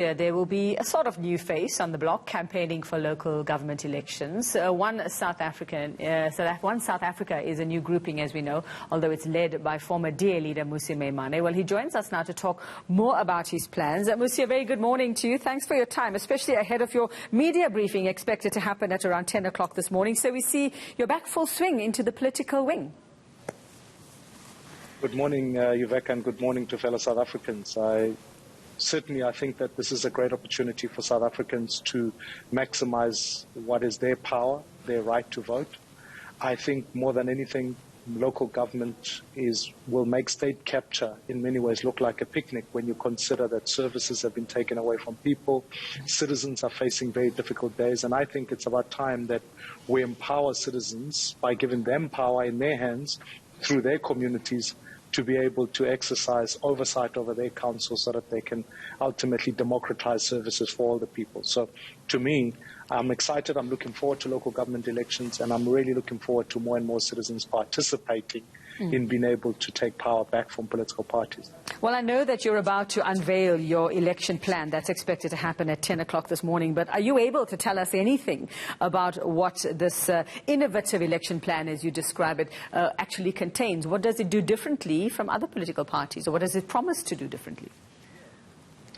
There will be a sort of new face on the block campaigning for local government elections. One South Africa is a new grouping, as we know, although it's led by former DA leader Mmusi Maimane. Well, he joins us now to talk more about his plans. Mmusi, a very good morning to you. Thanks for your time, especially ahead of your media briefing expected to happen at around 10 o'clock this morning. So we see you're back full swing into the political wing. Good morning, Yuveka, and good morning to fellow South Africans. Certainly, I think that this is a great opportunity for South Africans to maximize what is their power, their right to vote. I think more than anything, local government will make state capture in many ways look like a picnic when you consider that services have been taken away from people, citizens are facing very difficult days, and I think it's about time that we empower citizens by giving them power in their hands through their communities to be able to exercise oversight over their council so that they can ultimately democratize services for all the people. So to me, I'm excited, I'm looking forward to local government elections, and I'm really looking forward to more and more citizens participating in being able to take power back from political parties. Well, I know that you're about to unveil your election plan that's expected to happen at 10 o'clock this morning, but are you able to tell us anything about what this innovative election plan, as you describe it, actually contains? What does it do differently from other political parties, or what does it promise to do differently?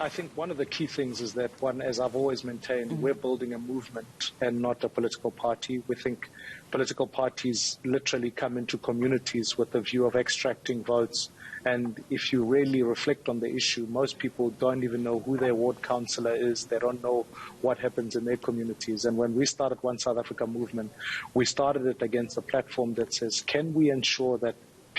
I think one of the key things is that, as I've always maintained, we're building a movement and not a political party. We think political parties literally come into communities with the view of extracting votes. And if you really reflect on the issue, most people don't even know who their ward councillor is. They don't know what happens in their communities. And when we started One South Africa movement, we started it against a platform that says, can we ensure that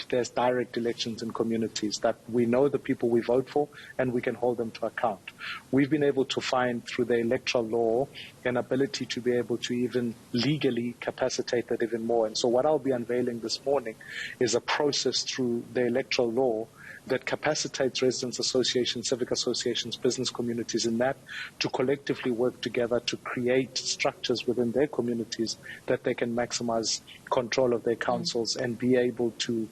there's direct elections in communities, that we know the people we vote for and we can hold them to account. We've been able to find through the electoral law an ability to be able to even legally capacitate that even more. And so what I'll be unveiling this morning is a process through the electoral law that capacitates residents associations, civic associations, business communities in that to collectively work together to create structures within their communities that they can maximize control of their councils and be able to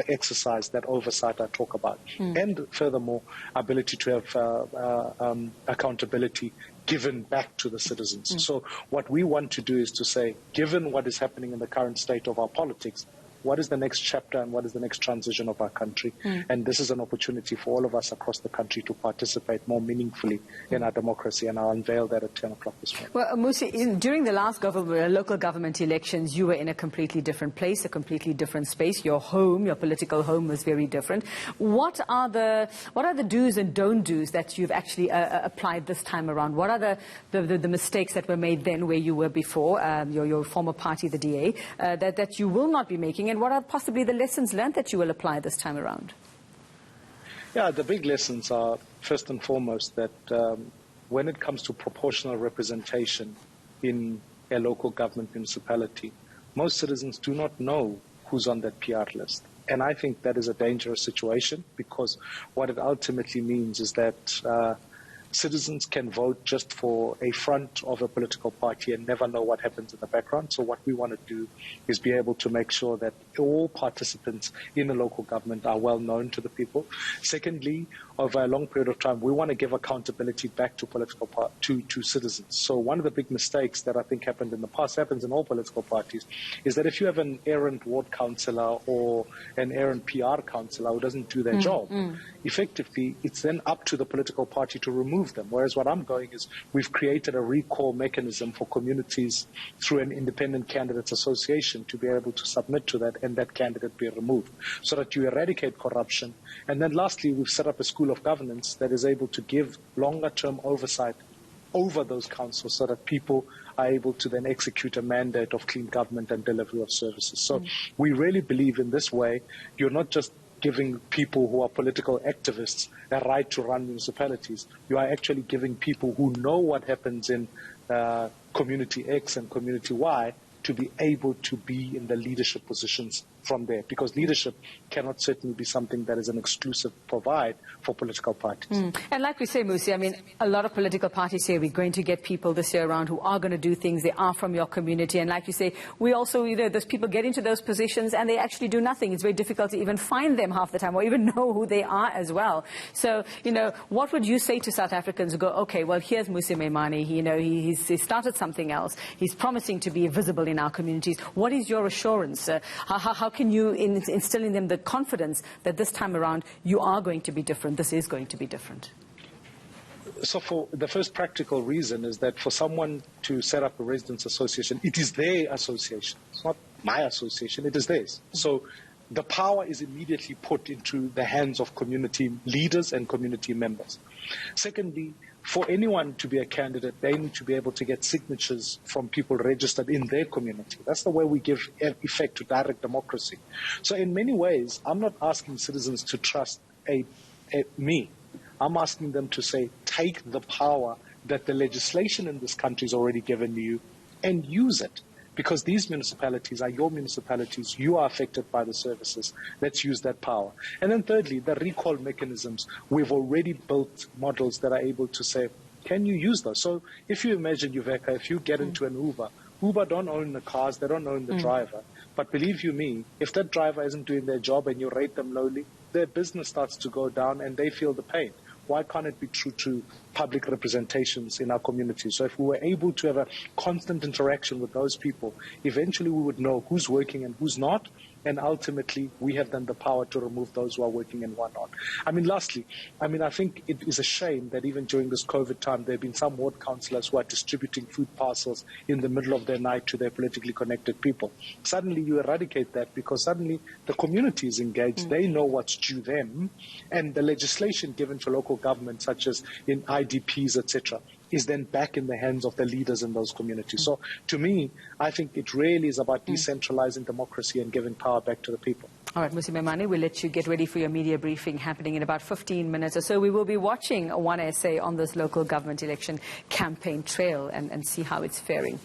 exercise that oversight I talk about. And furthermore, ability to have accountability given back to the citizens. So what we want to do is to say, given what is happening in the current state of our politics, what is the next chapter and what is the next transition of our country? And this is an opportunity for all of us across the country to participate more meaningfully in our democracy, and I'll unveil that at 10 o'clock this morning. Well, Mmusi, during the last local government elections, you were in a completely different place, a completely different space. Your home, your political home was very different. What are the do's and don't do's that you've actually applied this time around? What are the mistakes that were made then where you were before, your former party, the DA, that you will not be making? And what are possibly the lessons learned that you will apply this time around? Yeah, the big lessons are, first and foremost, that when it comes to proportional representation in a local government municipality, most citizens do not know who's on that PR list. And I think that is a dangerous situation, because what it ultimately means is that citizens can vote just for a front of a political party and never know what happens in the background. So what we want to do is be able to make sure that all participants in the local government are well known to the people. Secondly, over a long period of time, we want to give accountability back to to citizens. So one of the big mistakes that I think happened in the past, happens in all political parties, is that if you have an errant ward councillor or an errant PR councillor who doesn't do their job, effectively it's then up to the political party to remove them. Whereas what I'm going is, we've created a recall mechanism for communities through an independent candidates association to be able to submit to that and that candidate be removed, so that you eradicate corruption. And then lastly, we've set up a school of governance that is able to give longer term oversight over those councils, so that people are able to then execute a mandate of clean government and delivery of services. So we really believe in this way, you're not just giving people who are political activists a right to run municipalities. You are actually giving people who know what happens in community X and community Y to be able to be in the leadership positions from there, because leadership cannot certainly be something that is an exclusive provide for political parties. And like we say, Mmusi, I mean, a lot of political parties say we're going to get people this year around who are going to do things. They are from your community. And like you say, we also, those people get into those positions and they actually do nothing. It's very difficult to even find them half the time or even know who they are as well. So, what would you say to South Africans who go, okay, well, here's Mmusi Maimane, he started something else. He's promising to be visible in our communities. What is your assurance? How can you instill in them the confidence that this time around you are going to be different, this is going to be different? So for the first practical reason is that for someone to set up a residents association, it is their association. It's not my association, it is theirs. So the power is immediately put into the hands of community leaders and community members. Secondly, for anyone to be a candidate, they need to be able to get signatures from people registered in their community. That's the way we give effect to direct democracy. So in many ways, I'm not asking citizens to trust me. I'm asking them to say, take the power that the legislation in this country has already given you and use it. Because these municipalities are your municipalities, you are affected by the services. Let's use that power. And then thirdly, the recall mechanisms. We've already built models that are able to say, can you use those? So if you imagine, Yuveka, if you get into an Uber don't own the cars, they don't own the driver. But believe you me, if that driver isn't doing their job and you rate them lowly, their business starts to go down and they feel the pain. Why can't it be true to public representations in our community? So if we were able to have a constant interaction with those people, eventually we would know who's working and who's not, and ultimately we have then the power to remove those who are working and who are not. Lastly, I think it is a shame that even during this COVID time, there have been some ward councillors who are distributing food parcels in the middle of their night to their politically connected people. Suddenly you eradicate that because suddenly the community is engaged, they know what's due them, and the legislation given to local government, such as in IDPs, etc., is then back in the hands of the leaders in those communities. So to me, I think it really is about decentralizing democracy and giving power back to the people. All right, Mmusi Maimane, we'll let you get ready for your media briefing happening in about 15 minutes or so. We will be watching 1SA on this local government election campaign trail and see how it's faring.